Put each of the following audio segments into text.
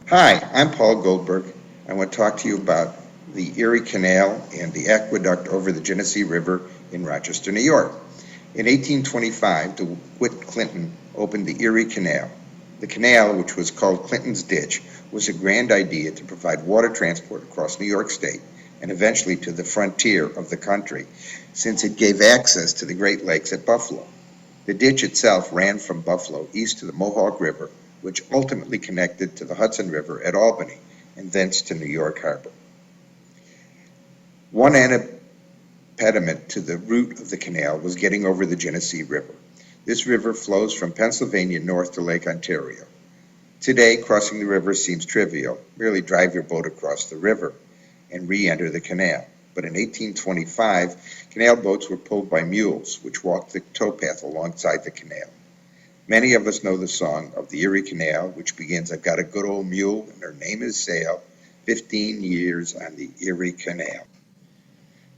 Hi, I'm Paul Goldberg. I want to talk to you about the Erie Canal and the aqueduct over the Genesee River in Rochester, New York. In 1825, DeWitt Clinton opened the Erie Canal. The canal, which was called Clinton's Ditch, was a grand idea to provide water transport across New York State and eventually to the frontier of the country, since it gave access to the Great Lakes at Buffalo. The ditch itself ran from Buffalo east to the Mohawk River, which ultimately connected to the Hudson River at Albany and thence to New York Harbor. One impediment to the route of the canal was getting over the Genesee River. This river flows from Pennsylvania north to Lake Ontario. Today, crossing the river seems trivial. Merely drive your boat across the river and re-enter the canal. But in 1825, canal boats were pulled by mules, which walked the towpath alongside the canal. Many of us know the song of the Erie Canal, which begins, "I've got a good old mule, and her name is Sale, 15 years on the Erie Canal."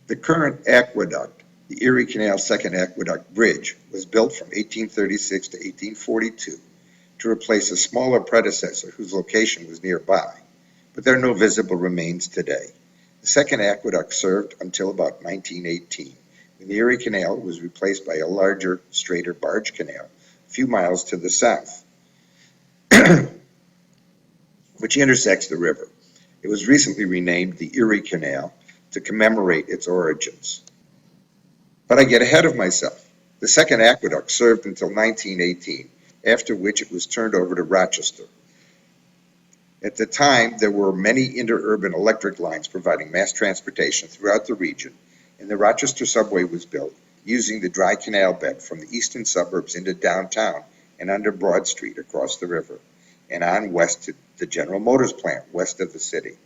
The current aqueduct, the Erie Canal Second Aqueduct Bridge, was built from 1836 to 1842 to replace a smaller predecessor whose location was nearby, but there are no visible remains today. The second aqueduct served until about 1918, when the Erie Canal was replaced by a larger, straighter barge canal a few miles to the south, which intersects the river. It was recently renamed the Erie Canal to commemorate its origins. But I get ahead of myself. The second aqueduct served until 1918, after which it was turned over to Rochester. At the time, there were many interurban electric lines providing mass transportation throughout the region, and the Rochester subway was built using the dry canal bed from the eastern suburbs into downtown and under Broad Street across the river, and on west to the General Motors plant west of the city.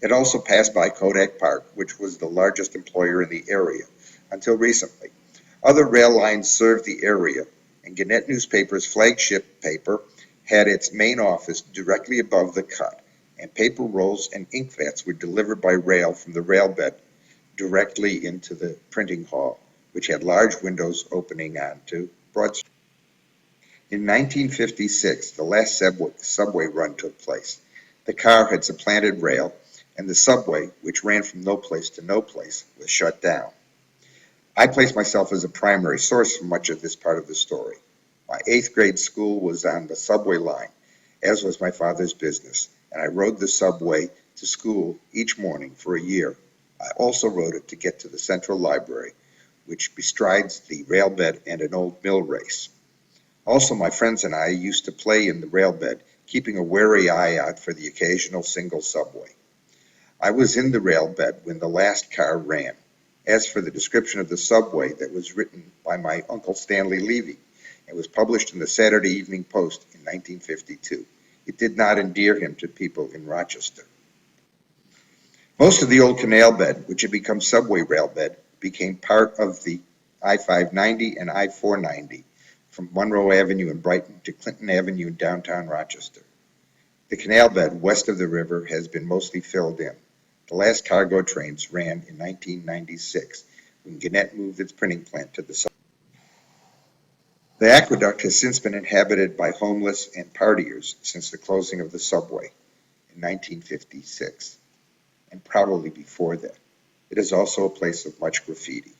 It also passed by Kodak Park, which was the largest employer in the area until recently. Other rail lines served the area, and Gannett newspaper's flagship paper had its main office directly above the cut, and paper rolls and ink vats were delivered by rail from the rail bed directly into the printing hall, which had large windows opening onto Broad Street. In 1956, the last subway run took place. The car had supplanted rail, and the subway, which ran from no place to no place, was shut down. I place myself as a primary source for much of this part of the story. My 8th grade school was on the subway line, as was my father's business, and I rode the subway to school each morning for a year. I also rode it to get to the Central Library, which bestrides the rail bed and an old mill race. Also, my friends and I used to play in the rail bed, keeping a wary eye out for the occasional single subway. I was in the rail bed when the last car ran. As for the description of the subway that was written by my Uncle Stanley Levy, it was published in the Saturday Evening Post in 1952. It did not endear him to people in Rochester. Most of the old canal bed, which had become subway rail bed, became part of the I-590 and I-490 from Monroe Avenue in Brighton to Clinton Avenue in downtown Rochester. The canal bed west of the river has been mostly filled in. The last cargo trains ran in 1996 when Gannett moved its printing plant to the south. The aqueduct has since been inhabited by homeless and partiers since the closing of the subway in 1956, and probably before that. It is also a place of much graffiti.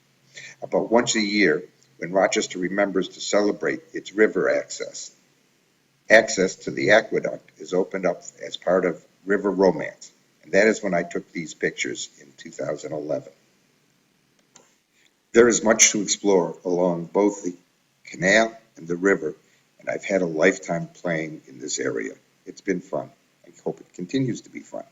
About once a year, when Rochester remembers to celebrate its river access, access to the aqueduct is opened up as part of River Romance, and that is when I took these pictures in 2011. There is much to explore along both the canal and the river, and I've had a lifetime playing in this area. It's been fun. I hope it continues to be fun.